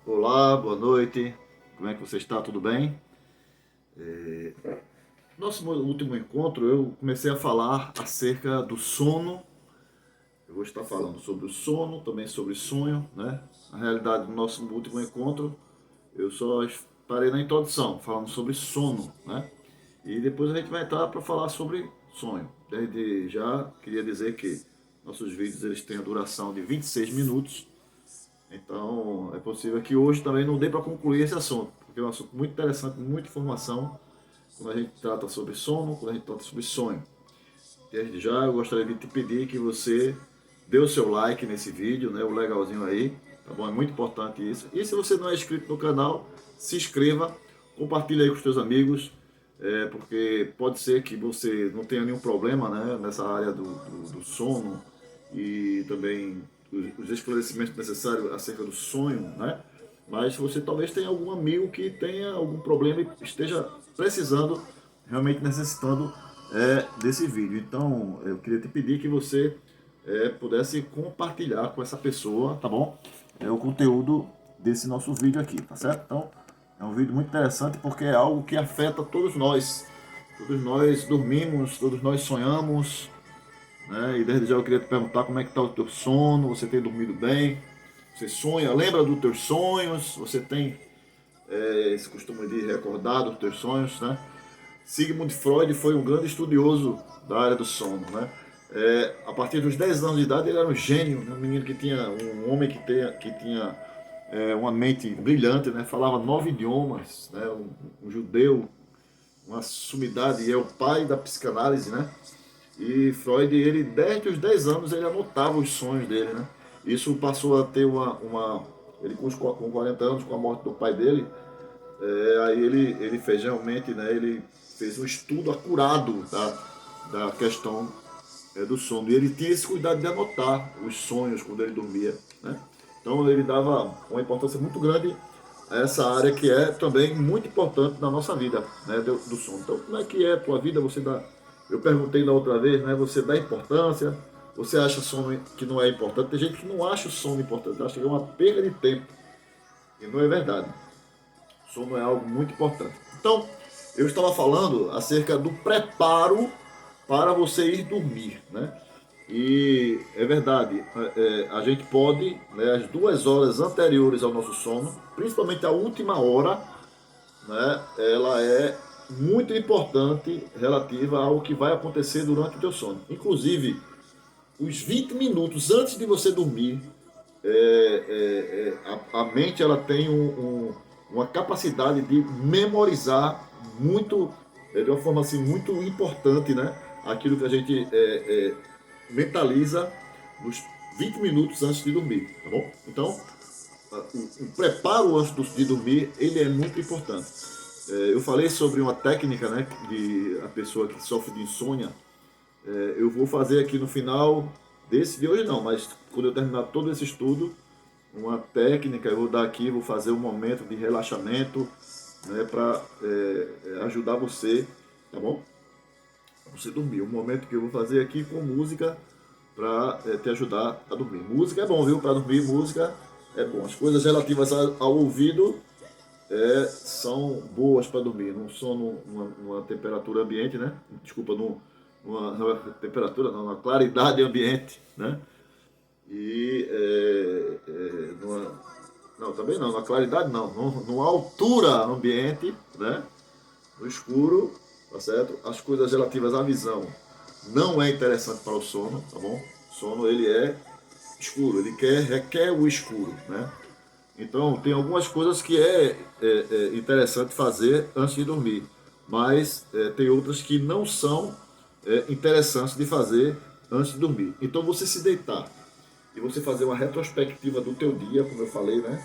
Olá, boa noite. Como é que você está? Tudo bem? Nosso último encontro eu comecei a falar acerca do sono. Eu vou estar falando sobre o sono, também sobre sonho, né? Na realidade, no nosso último encontro eu só parei na introdução, falando sobre sono, né? E depois a gente vai entrar para falar sobre sonho. Desde já queria dizer que nossos vídeos eles têm a duração de 26 minutos. Então, é possível que hoje também não dê para concluir esse assunto, porque é um assunto muito interessante, muita informação, quando a gente trata sobre sono, quando a gente trata sobre sonho. Desde já, eu gostaria de te pedir que você dê o seu like nesse vídeo, né, o legalzinho aí, tá bom? É muito importante isso. E se você não é inscrito no canal, se inscreva, compartilhe aí com os seus amigos, porque pode ser que você não tenha nenhum problema, né, nessa área do sono e também os esclarecimentos necessários acerca do sonho, né? Mas você talvez tenha algum amigo que tenha algum problema e esteja precisando, realmente necessitando desse vídeo. Então, eu queria te pedir que você pudesse compartilhar com essa pessoa, tá bom? O conteúdo desse nosso vídeo aqui, tá certo? Então, é um vídeo muito interessante porque é algo que afeta todos nós. Todos nós dormimos, todos nós sonhamos, né? E desde já eu queria te perguntar como é que está o teu sono, você tem dormido bem? Você sonha, lembra dos teus sonhos? Você tem esse costume de recordar dos teus sonhos, né? Sigmund Freud foi um grande estudioso da área do sono, né? A partir dos 10 anos de idade ele era um gênio, né? Um menino que tinha, um homem que tinha uma mente brilhante, né? Falava 9 idiomas, né? Um judeu, uma sumidade, e é o pai da psicanálise, né? E Freud, ele desde os 10 anos, ele anotava os sonhos dele, né? Isso passou a ter ele com 40 anos, com a morte do pai dele, aí ele fez realmente, né? Ele fez um estudo acurado da questão do sono. E ele tinha esse cuidado de anotar os sonhos quando ele dormia, né? Então ele dava uma importância muito grande a essa área que é também muito importante na nossa vida, né, do sono. Então, como é que é a tua vida? Eu perguntei da outra vez, né? Você dá importância? Você acha sono que não é importante? Tem gente que não acha o sono importante, acha que é uma perda de tempo. E não é verdade. O sono é algo muito importante. Então, eu estava falando acerca do preparo para você ir dormir, né? E é verdade, a gente pode, né, as 2 horas anteriores ao nosso sono, principalmente a última hora, né, ela é muito importante relativa ao que vai acontecer durante o teu sono. Inclusive, os 20 minutos antes de você dormir, a mente ela tem uma capacidade de memorizar muito, de uma forma assim muito importante, né? Aquilo que a gente mentaliza nos 20 minutos antes de dormir, tá bom? Então, o preparo antes de dormir, ele é muito importante. Eu falei sobre uma técnica, né, de a pessoa que sofre de insônia. Eu vou fazer aqui no final desse de hoje não, mas quando eu terminar todo esse estudo, uma técnica, eu vou dar aqui, vou fazer um momento de relaxamento, né, para ajudar você, tá bom? Pra você dormir. Um momento que eu vou fazer aqui com música para te ajudar a dormir. Música é bom, viu? Para dormir, música é bom. As coisas relativas ao ouvido são boas para dormir. Não são numa temperatura ambiente, né? Desculpa, numa temperatura, não, numa claridade ambiente, né? E não, também não, na claridade não, numa altura ambiente, né? No escuro, tá certo? As coisas relativas à visão não é interessante para o sono, tá bom? O sono ele é escuro, ele requer o escuro, né? Então tem algumas coisas que é interessante fazer antes de dormir, mas tem outras que não são interessantes de fazer antes de dormir. Então você se deitar e você fazer uma retrospectiva do teu dia, como eu falei, né?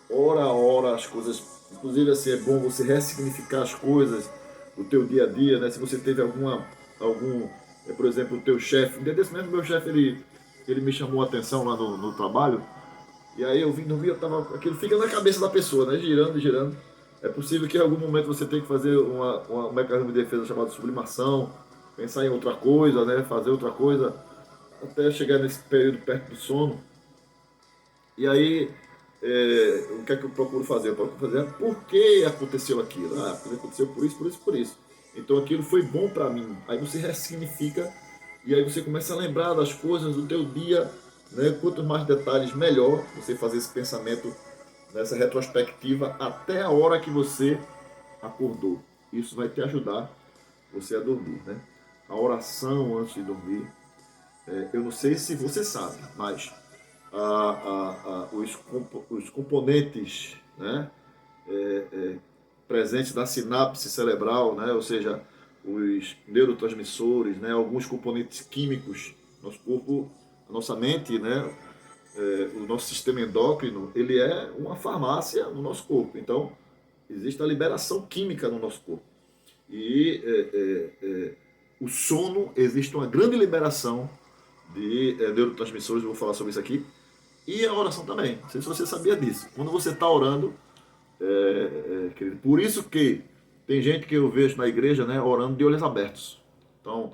Hora a hora as coisas, inclusive assim é bom você ressignificar as coisas do teu dia a dia, né? Se você teve por exemplo, o teu chefe, um dia desse mesmo meu chefe ele me chamou a atenção lá no trabalho. E aí eu vim no eu tava. Aquilo fica na cabeça da pessoa, né? Girando, girando. É possível que em algum momento você tenha que fazer um mecanismo de defesa chamado sublimação, pensar em outra coisa, né? Fazer outra coisa, até chegar nesse período perto do sono. E aí o que é que eu procuro fazer? Eu procuro fazer por que aconteceu aquilo. Porque aconteceu por isso, por isso, por isso. Então aquilo foi bom para mim. Aí você ressignifica e aí você começa a lembrar das coisas do teu dia, né? Quanto mais detalhes, melhor você fazer esse pensamento nessa retrospectiva até a hora que você acordou. Isso vai te ajudar você a dormir, né? A oração antes de dormir, eu não sei se você sabe, mas os componentes, né, presentes da sinapse cerebral, né, ou seja, os neurotransmissores, né, alguns componentes químicos, nosso corpo, a nossa mente, né, o nosso sistema endócrino, ele é uma farmácia no nosso corpo. Então, existe a liberação química no nosso corpo. E o sono, existe uma grande liberação de neurotransmissores, eu vou falar sobre isso aqui, e a oração também. Não sei se você sabia disso. Quando você está orando, querido, por isso que tem gente que eu vejo na igreja, né, orando de olhos abertos. Então,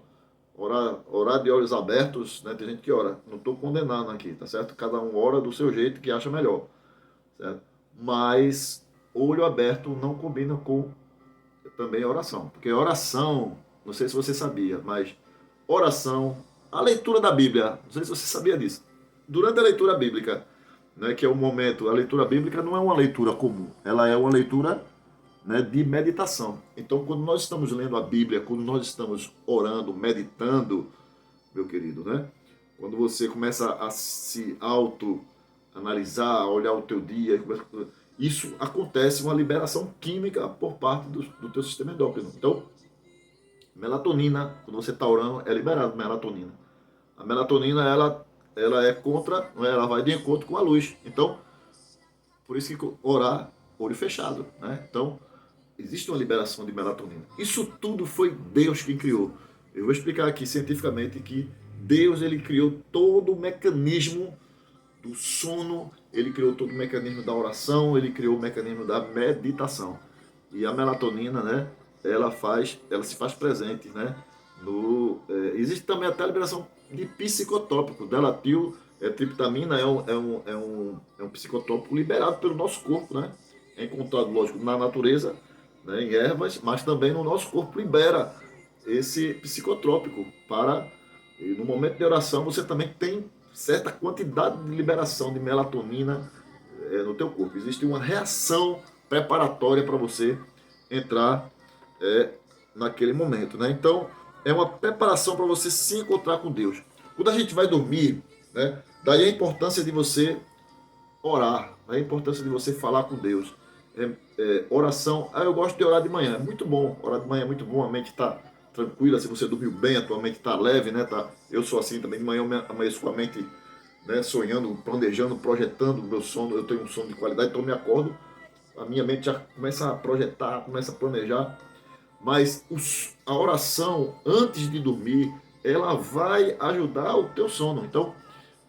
orar de olhos abertos, né, tem gente que ora. Não estou condenando aqui, tá certo? Cada um ora do seu jeito que acha melhor, certo? Mas olho aberto não combina com também oração. Porque oração, não sei se você sabia, mas oração, a leitura da Bíblia, não sei se você sabia disso. Durante a leitura bíblica, né, que é o momento, a leitura bíblica não é uma leitura comum, ela é uma leitura, né, de meditação. Então, quando nós estamos lendo a Bíblia, quando nós estamos orando, meditando, meu querido, né? Quando você começa a se auto-analisar, olhar o teu dia, isso acontece uma liberação química por parte do teu sistema endócrino. Então, melatonina, quando você está orando, é liberado melatonina. A melatonina, ela é contra, ela vai de encontro com a luz. Então, por isso que orar, olho fechado, né? Então, existe uma liberação de melatonina. Isso tudo foi Deus quem criou. Eu vou explicar aqui cientificamente que Deus, ele criou todo o mecanismo do sono, ele criou todo o mecanismo da oração, ele criou o mecanismo da meditação. E a melatonina, né, ela se faz presente, né, existe também até a liberação de psicotrópico, delatil, triptamina é um psicotrópico liberado pelo nosso corpo, né, é encontrado, lógico, na natureza, né, em ervas, mas também no nosso corpo libera esse psicotrópico para, e no momento de oração, você também tem certa quantidade de liberação de melatonina no teu corpo. Existe uma reação preparatória para você entrar naquele momento, né? Então, é uma preparação para você se encontrar com Deus. Quando a gente vai dormir, né? Daí a importância de você orar, a importância de você falar com Deus. Oração, eu gosto de orar de manhã, é muito bom, orar de manhã é muito bom, a mente está tranquila, se você dormiu bem, a tua mente está leve, né? Eu sou assim também, de manhã eu amanheço com a mente, né, sonhando, planejando, projetando o meu sono, eu tenho um sono de qualidade, então eu me acordo, a minha mente já começa a projetar, começa a planejar, mas a oração antes de dormir, ela vai ajudar o teu sono, então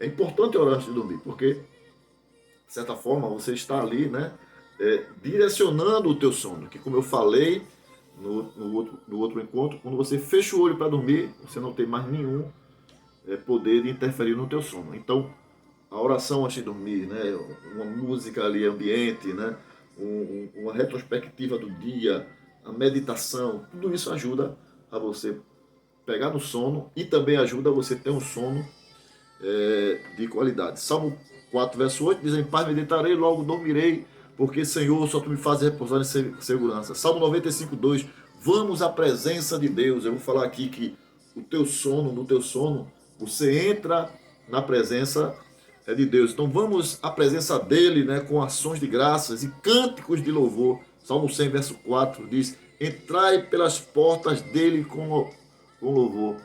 é importante orar antes de dormir, porque de certa forma você está ali, né, direcionando o teu sono, que como eu falei no outro encontro, quando você fecha o olho para dormir, você não tem mais nenhum poder de interferir no teu sono. Então, a oração antes de dormir, né, uma música ali, ambiente, né, uma retrospectiva do dia, a meditação, tudo isso ajuda a você pegar no sono e também ajuda a você ter um sono de qualidade. Salmo 4, verso 8 diz: em paz meditarei, logo dormirei, porque, Senhor, só tu me fazes repousar em segurança. Salmo 95, 2, vamos à presença de Deus. Eu vou falar aqui que no teu sono, você entra na presença de Deus. Então vamos à presença dele, né, com ações de graças e cânticos de louvor. Salmo 100, verso 4 diz: entrai pelas portas dele com louvor.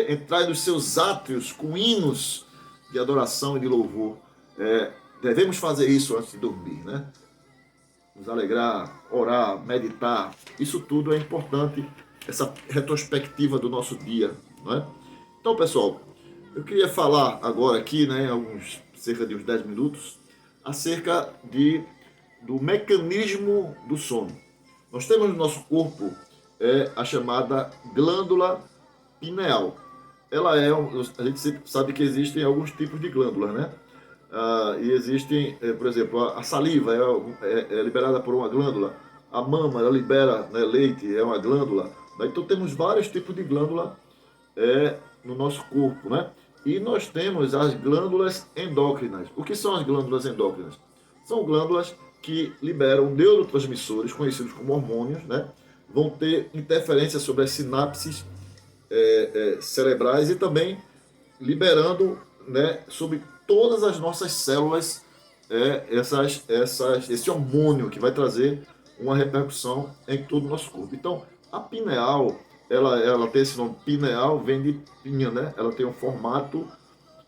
Entrai nos seus átrios com hinos de adoração e de louvor. Devemos fazer isso antes de dormir, né? Nos alegrar, orar, meditar. Isso tudo é importante, essa retrospectiva do nosso dia, não é? Então, pessoal, eu queria falar agora aqui, né, cerca de uns 10 minutos, acerca do mecanismo do sono. Nós temos no nosso corpo a chamada glândula pineal. A gente sempre sabe que existem alguns tipos de glândulas, né? E existem, por exemplo, a saliva é liberada por uma glândula, a mama ela libera, né, leite, é uma glândula, né? Então temos vários tipos de glândula no nosso corpo, né? E nós temos as glândulas endócrinas. O que são as glândulas endócrinas? São glândulas que liberam neurotransmissores, conhecidos como hormônios, né? Vão ter interferência sobre as sinapses cerebrais e também liberando, né, sobre todas as nossas células esse hormônio que vai trazer uma repercussão em todo o nosso corpo. Então, a pineal, ela tem esse nome, pineal vem de pinha, né? Ela tem um formato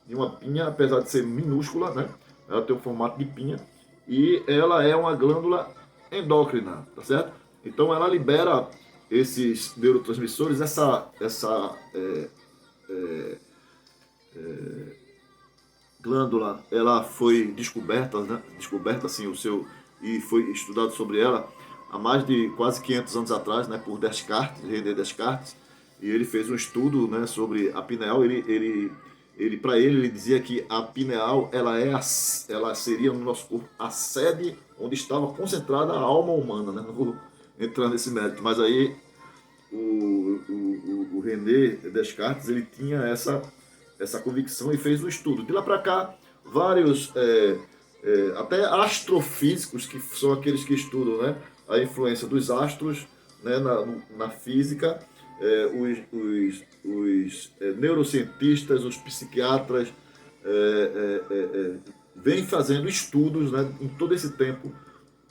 de uma pinha, apesar de ser minúscula, né? Ela tem um formato de pinha e ela é uma glândula endócrina, tá certo? Então, ela libera esses neurotransmissores, essa glândula, ela foi descoberta, né? Descoberta assim e foi estudado sobre ela há mais de quase 500 anos atrás, né? Por Descartes, René Descartes, e ele fez um estudo, né? Sobre a pineal. Ele para ele dizia que a pineal ela seria no nosso corpo a sede onde estava concentrada a alma humana, né? Não vou entrar nesse mérito, mas aí o René Descartes ele tinha essa convicção e fez um estudo. De lá para cá, vários, até astrofísicos, que são aqueles que estudam, né, a influência dos astros, né, na física, os neurocientistas, os psiquiatras, vêm fazendo estudos, né, em todo esse tempo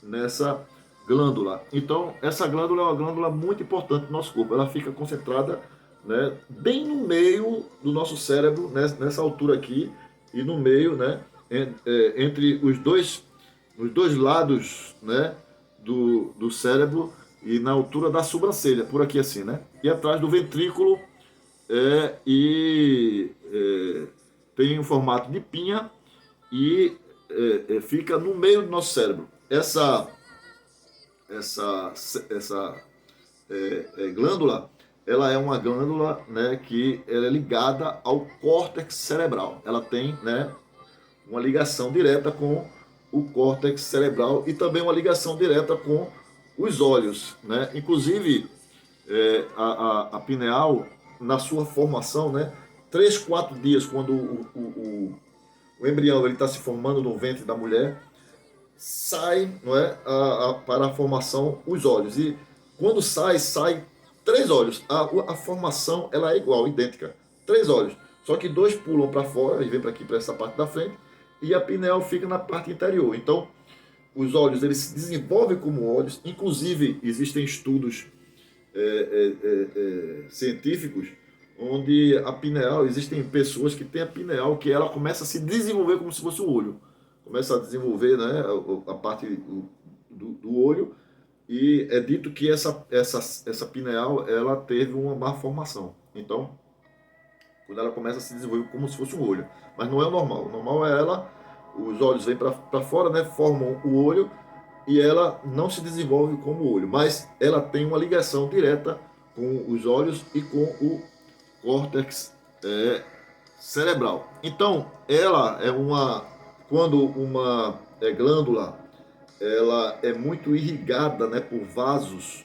nessa glândula. Então, essa glândula é uma glândula muito importante no nosso corpo. Ela fica concentrada, né, bem no meio do nosso cérebro, nessa altura aqui, e no meio, né, entre os dois lados, né, do cérebro e na altura da sobrancelha, por aqui assim, né? E atrás do ventrículo tem um formato de pinha e fica no meio do nosso cérebro. Essa glândula, ela é uma glândula, né, que ela é ligada ao córtex cerebral. Ela tem, né, uma ligação direta com o córtex cerebral e também uma ligação direta com os olhos, né? Inclusive, a pineal, na sua formação, né, 3, 4 dias, quando o embrião está se formando no ventre da mulher, sai, não é, para a formação os olhos. E quando sai 3 olhos. A formação ela é igual, idêntica. 3 olhos. Só que 2 pulam para fora e vem para aqui, para essa parte da frente, e a pineal fica na parte interior. Então, os olhos eles se desenvolvem como olhos. Inclusive, existem estudos científicos onde a pineal, existem pessoas que têm a pineal que ela começa a se desenvolver como se fosse o olho. Começa a desenvolver, né, a parte do olho, e é dito que essa pineal ela teve uma má formação. Então, quando ela começa a se desenvolver como se fosse um olho. Mas não é o normal. O normal é os olhos vêm para fora, né, formam o olho, e ela não se desenvolve como o olho, mas ela tem uma ligação direta com os olhos e com o córtex cerebral. Então, ela é quando uma glândula ela é muito irrigada, né, por vasos,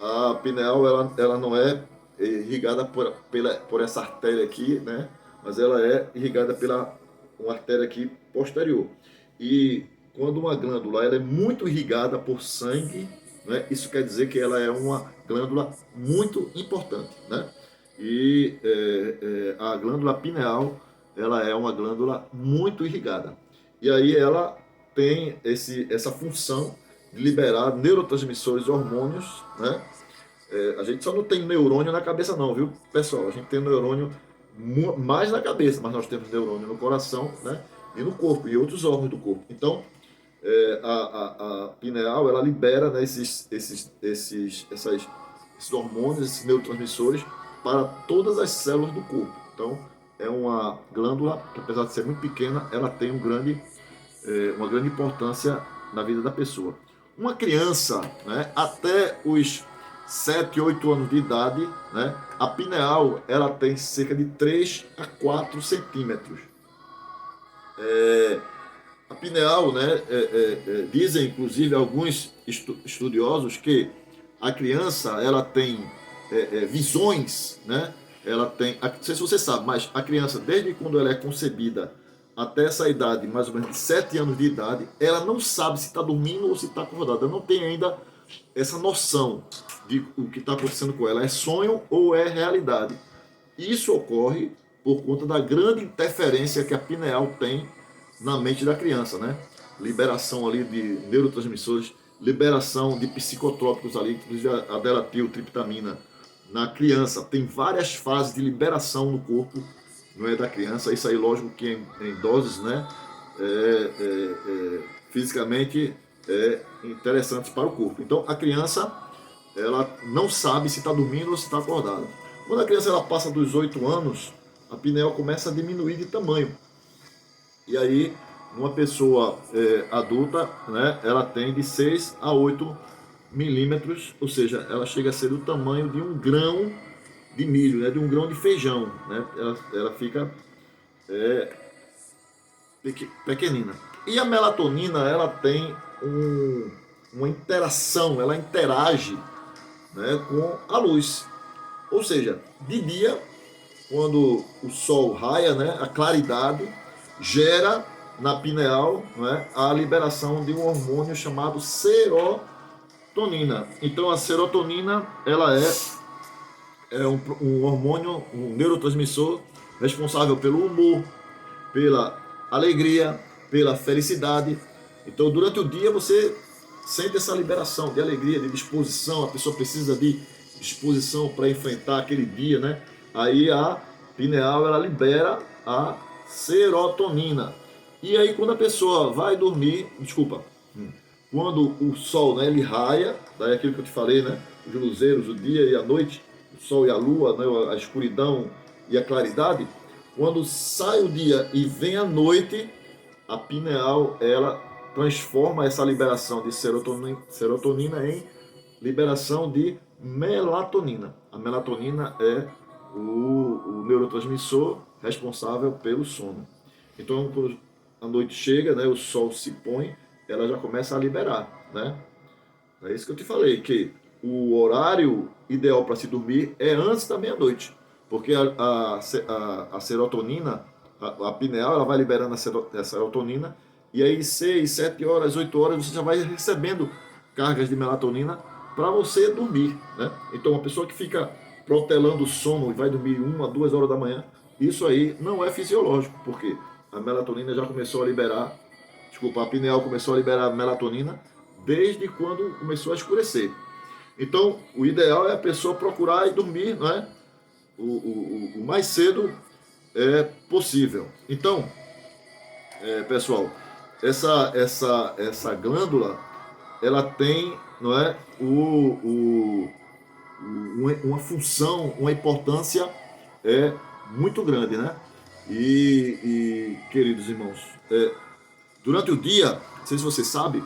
a pineal ela não é irrigada por essa artéria aqui, né, mas ela é irrigada pela uma artéria aqui posterior. E quando uma glândula ela é muito irrigada por sangue, né, isso quer dizer que ela é uma glândula muito importante, né? E a glândula pineal ela é uma glândula muito irrigada. E aí ela tem essa função de liberar neurotransmissores e hormônios, né? A gente só não tem neurônio na cabeça não, viu, pessoal? A gente tem neurônio mais na cabeça, mas nós temos neurônio no coração, né? E no corpo, e outros órgãos do corpo. Então, a pineal, ela libera, né, esses hormônios, esses neurotransmissores para todas as células do corpo. Então, é uma glândula que, apesar de ser muito pequena, ela tem uma grande importância na vida da pessoa. Uma criança, né, até os 7, 8 anos de idade, né, a pineal ela tem cerca de 3 a 4 centímetros. A pineal, né, dizem inclusive alguns estudiosos que a criança ela tem visões, né? Ela tem, não sei se você sabe, mas a criança desde quando ela é concebida até essa idade, mais ou menos de 7 anos de idade, ela não sabe se está dormindo ou se está acordada. Ela não tem ainda essa noção de o que está acontecendo com ela. É sonho ou é realidade? Isso ocorre por conta da grande interferência que a pineal tem na mente da criança, né? Liberação ali de neurotransmissores, liberação de psicotrópicos ali, inclusive a delatiltriptamina na criança. Tem várias fases de liberação no corpo, não é, da criança. Isso aí, lógico que em doses, né? Fisicamente interessantes para o corpo. Então, a criança, ela não sabe se está dormindo ou se está acordada. Quando a criança ela passa dos 8 anos, a pineal começa a diminuir de tamanho. E aí, uma pessoa adulta, né, ela tem de 6 a 8 milímetros, ou seja, ela chega a ser do tamanho de um grão de milho, né, de um grão de feijão. Né, ela fica pequenina. E a melatonina, ela tem uma interação, ela interage, né, com a luz. Ou seja, de dia, quando o sol raia, né, a claridade gera na pineal, né, a liberação de um hormônio chamado serotonina. Então a serotonina ela é um hormônio, um neurotransmissor responsável pelo humor, pela alegria, pela felicidade. Então durante o dia você sente essa liberação de alegria, de disposição, a pessoa precisa de disposição para enfrentar aquele dia, né? Aí a pineal ela libera a serotonina. E aí quando a pessoa vai dormir, quando o sol, né, ele raia, daí aquilo que eu te falei, né? Os luzeiros, o dia e a noite, o sol e a lua, né, a escuridão e a claridade. Quando sai o dia e vem a noite, a pineal ela transforma essa liberação de serotonina em liberação de melatonina. A melatonina é o neurotransmissor responsável pelo sono. Então, quando a noite chega, né, o sol se põe, ela já começa a liberar, né? É isso que eu te falei, que o horário ideal para se dormir é antes da meia-noite, porque a serotonina, a pineal, ela vai liberando a serotonina, e aí 6, 7 horas, 8 horas, você já vai recebendo cargas de melatonina para você dormir, né? Então, uma pessoa que fica protelando o sono e vai dormir 1 a 2 horas da manhã, isso aí não é fisiológico, porque a melatonina já começou a liberar, a pineal começou a liberar melatonina desde quando começou a escurecer. Então, o ideal é a pessoa procurar e dormir, não é? O mais cedo possível. Então, pessoal, essa glândula, ela tem, não é, uma função, uma importância muito grande, né? Queridos irmãos, durante o dia, não sei se você sabe,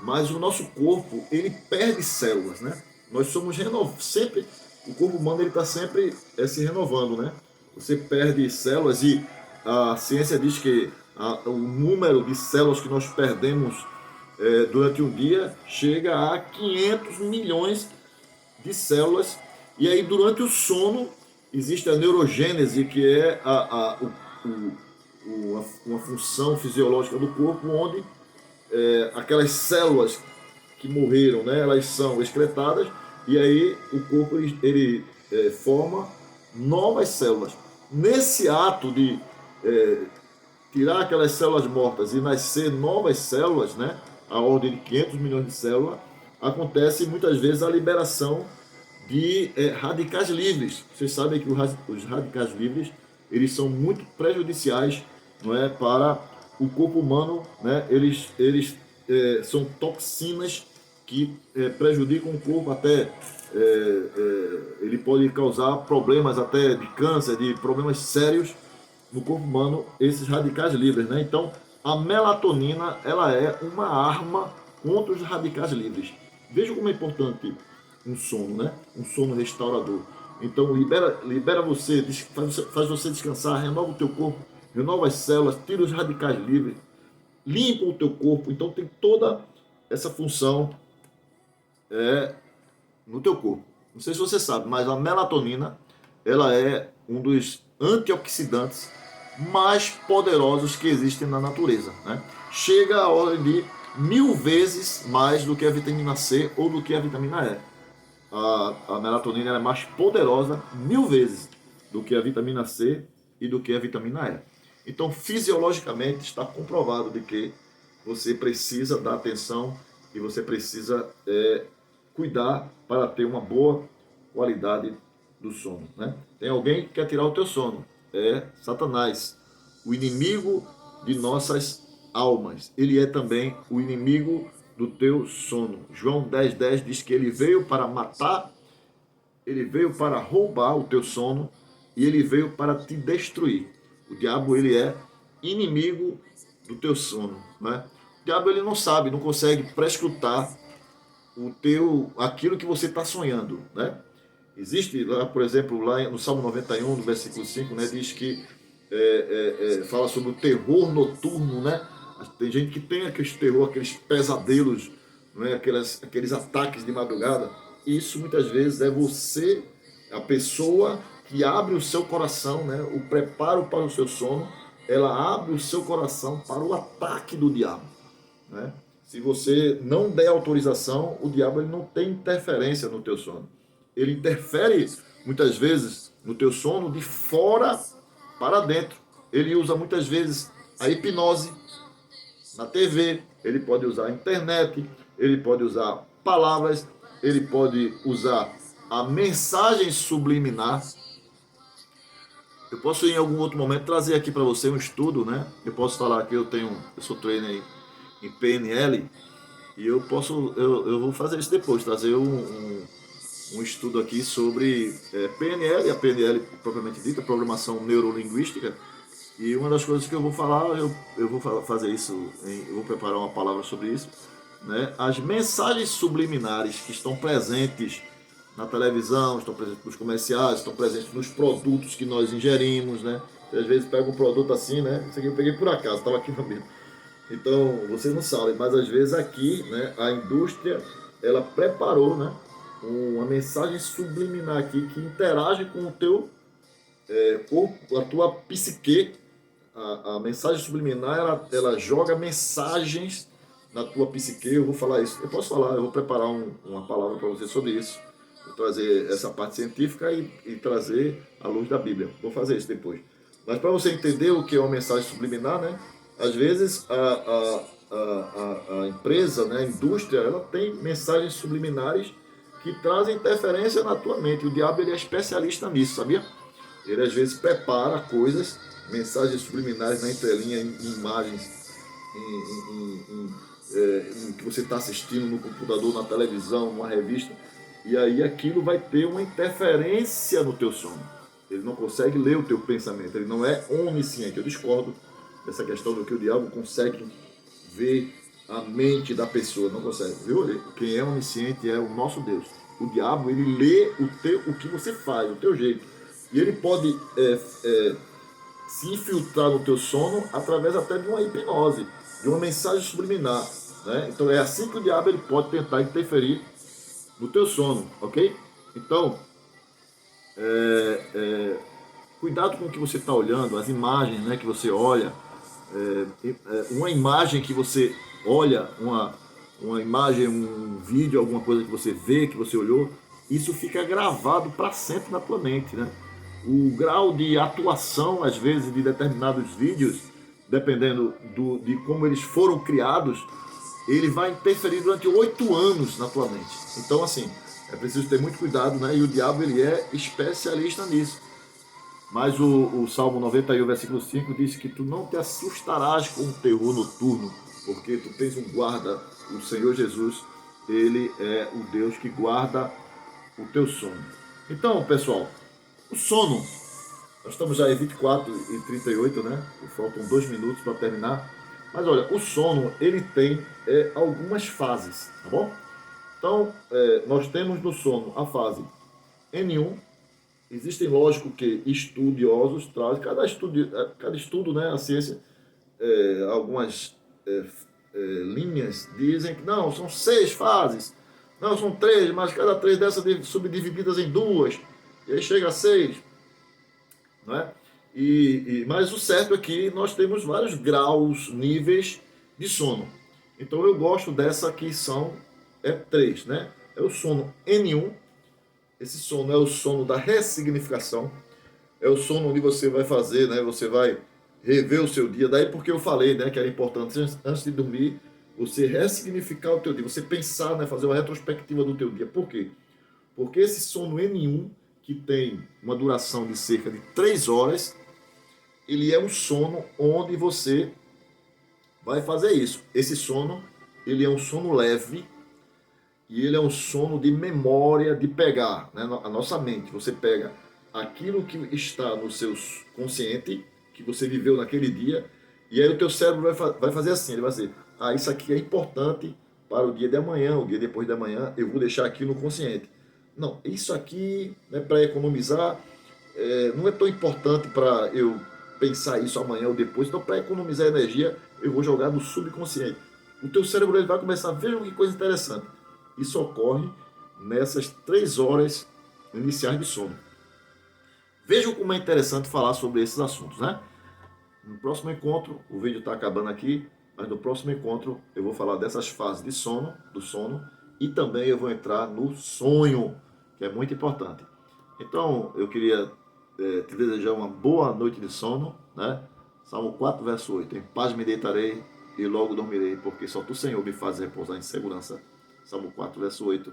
mas o nosso corpo ele perde células, né? Nós somos sempre, o corpo humano ele está sempre se renovando, né? Você perde células e a ciência diz que o número de células que nós perdemos durante um dia chega a 500 milhões de células. E aí durante o sono existe a neurogênese, que é uma função fisiológica do corpo onde aquelas células que morreram, né, elas são excretadas e aí o corpo ele forma novas células. Nesse ato de tirar aquelas células mortas e nascer novas células, né, a ordem de 500 milhões de células, acontece muitas vezes a liberação de radicais livres. Vocês sabem que os radicais livres eles são muito prejudiciais, não é, para o corpo humano, né? Eles são toxinas que prejudicam o corpo até ele pode causar problemas até de câncer, de problemas sérios no corpo humano, esses radicais livres, né? Então, a melatonina ela é uma arma contra os radicais livres. Veja como é importante um sono, né? Um sono restaurador. Então, libera você, faz você descansar, renova o teu corpo, renova as células, tira os radicais livres, limpam o teu corpo. Então tem toda essa função no teu corpo. Não sei se você sabe, mas a melatonina, ela é um dos antioxidantes mais poderosos que existem na natureza, né? Chega a ordem de 1000 vezes mais do que a vitamina C ou do que a vitamina E. A melatonina é mais poderosa 1000 vezes do que a vitamina C e do que a vitamina E. Então, fisiologicamente, está comprovado de que você precisa dar atenção e você precisa cuidar para ter uma boa qualidade do sono, né? Tem alguém que quer tirar o teu sono, é Satanás, o inimigo de nossas almas. Ele é também o inimigo do teu sono. João 10,10 diz que ele veio para matar, ele veio para roubar o teu sono e ele veio para te destruir. O diabo, ele é inimigo do teu sono, né? O diabo, ele não sabe, não consegue prescrutar aquilo que você está sonhando, né? Existe lá, por exemplo, lá no Salmo 91, no versículo 5, né, diz que fala sobre o terror noturno, né? Tem gente que tem aqueles terror, aqueles pesadelos, né, aqueles ataques de madrugada. Isso muitas vezes é você, a pessoa que abre o seu coração, né, o preparo para o seu sono, ela abre o seu coração para o ataque do diabo, né? Se você não der autorização, o diabo ele não tem interferência no teu sono. Ele interfere muitas vezes no teu sono de fora para dentro. Ele usa muitas vezes a hipnose na TV, ele pode usar a internet, ele pode usar palavras, ele pode usar a mensagem subliminar. Eu posso em algum outro momento trazer aqui para você um estudo, né? Eu posso falar que eu sou trainer em PNL e eu vou fazer isso depois, trazer um estudo aqui sobre PNL, a PNL propriamente dita, programação neurolinguística. E uma das coisas que eu vou falar, eu vou fazer isso, eu vou preparar uma palavra sobre isso, né? As mensagens subliminares que estão presentes na televisão, estão presentes nos comerciais, estão presentes nos produtos que nós ingerimos, né? Você às vezes pega um produto assim, né? Isso aqui eu peguei por acaso, estava aqui no meio. Então, vocês não sabem, mas às vezes aqui, né, a indústria, ela preparou, né, uma mensagem subliminar aqui que interage com o teu corpo, a tua psique. A mensagem subliminar, ela joga mensagens na tua psique. Eu vou falar isso, eu posso falar, eu vou preparar uma palavra para você sobre isso. Vou trazer essa parte científica e trazer a luz da Bíblia. Vou fazer isso depois. Mas para você entender o que é uma mensagem subliminar, né? Às vezes a empresa, né, a indústria, ela tem mensagens subliminares que trazem interferência na tua mente. O diabo ele é especialista nisso, sabia? Ele às vezes prepara coisas, mensagens subliminares na entrelinha, em imagens, em que você está assistindo no computador, na televisão, numa revista, e aí aquilo vai ter uma interferência no teu sono. Ele não consegue ler o teu pensamento, ele não é onisciente. Eu discordo dessa questão do que o diabo consegue ver a mente da pessoa, não consegue, viu? Quem é onisciente é o nosso Deus. O diabo, ele lê o que você faz, o teu jeito. E ele pode se infiltrar no teu sono através até de uma hipnose, de uma mensagem subliminar, né? Então é assim que o diabo ele pode tentar interferir no teu sono, ok? Então, cuidado com o que você está olhando, as imagens, né, que você olha. Uma imagem que você olha, uma imagem, um vídeo, alguma coisa que você vê, que você olhou, isso fica gravado para sempre na tua mente, né? O grau de atuação, às vezes, de determinados vídeos, dependendo de como eles foram criados, ele vai interferir durante 8 anos na tua mente. Então, assim, é preciso ter muito cuidado, né? E o diabo, ele é especialista nisso. Mas o Salmo 91, versículo 5 diz que tu não te assustarás com o terror noturno, porque tu tens um guarda, o Senhor Jesus, ele é o Deus que guarda o teu sono. Então, pessoal, o sono, nós estamos já em 24:38, né? Faltam 2 minutos para terminar. Mas olha, o sono, ele tem algumas fases, tá bom? Então, nós temos no sono a fase N1. Existem, lógico, que estudiosos trazem, cada estudo, né, a ciência, algumas linhas dizem que não, são 6 fases, não, são 3, mas cada 3 dessas subdivididas em 2, e aí chega a 6, não é? Mas o certo é que nós temos vários graus, níveis de sono. Então eu gosto dessa que são 3, né? É o sono N1, esse sono é o sono da ressignificação, é o sono onde você vai fazer, né? Você vai rever o seu dia. Daí porque eu falei, né, que era importante antes de dormir você ressignificar o teu dia, você pensar, né, fazer uma retrospectiva do teu dia. Por quê? Porque esse sono N1, que tem uma duração de cerca de 3 horas, ele é um sono onde você vai fazer isso. Esse sono, ele é um sono leve e ele é um sono de memória, de pegar, né, a nossa mente. Você pega aquilo que está no seu consciente, que você viveu naquele dia, e aí o teu cérebro vai fazer assim, ele vai dizer, isso aqui é importante para o dia de amanhã, o dia depois de amanhã, eu vou deixar aqui no consciente. Não, isso aqui, né, para economizar, não é tão importante para eu pensar isso amanhã ou depois, então para economizar energia, eu vou jogar no subconsciente. O teu cérebro ele vai começar a ver que coisa interessante. Isso ocorre nessas 3 horas iniciais de sono. Vejam como é interessante falar sobre esses assuntos, né? No próximo encontro, o vídeo está acabando aqui, mas no próximo encontro eu vou falar dessas fases de sono, do sono, e também eu vou entrar no sonho, que é muito importante. Então, eu queria te desejar uma boa noite de sono, né? Salmo 4, verso 8. Em paz me deitarei e logo dormirei, porque só tu, Senhor, me faz repousar em segurança. Salmo 4, verso 8.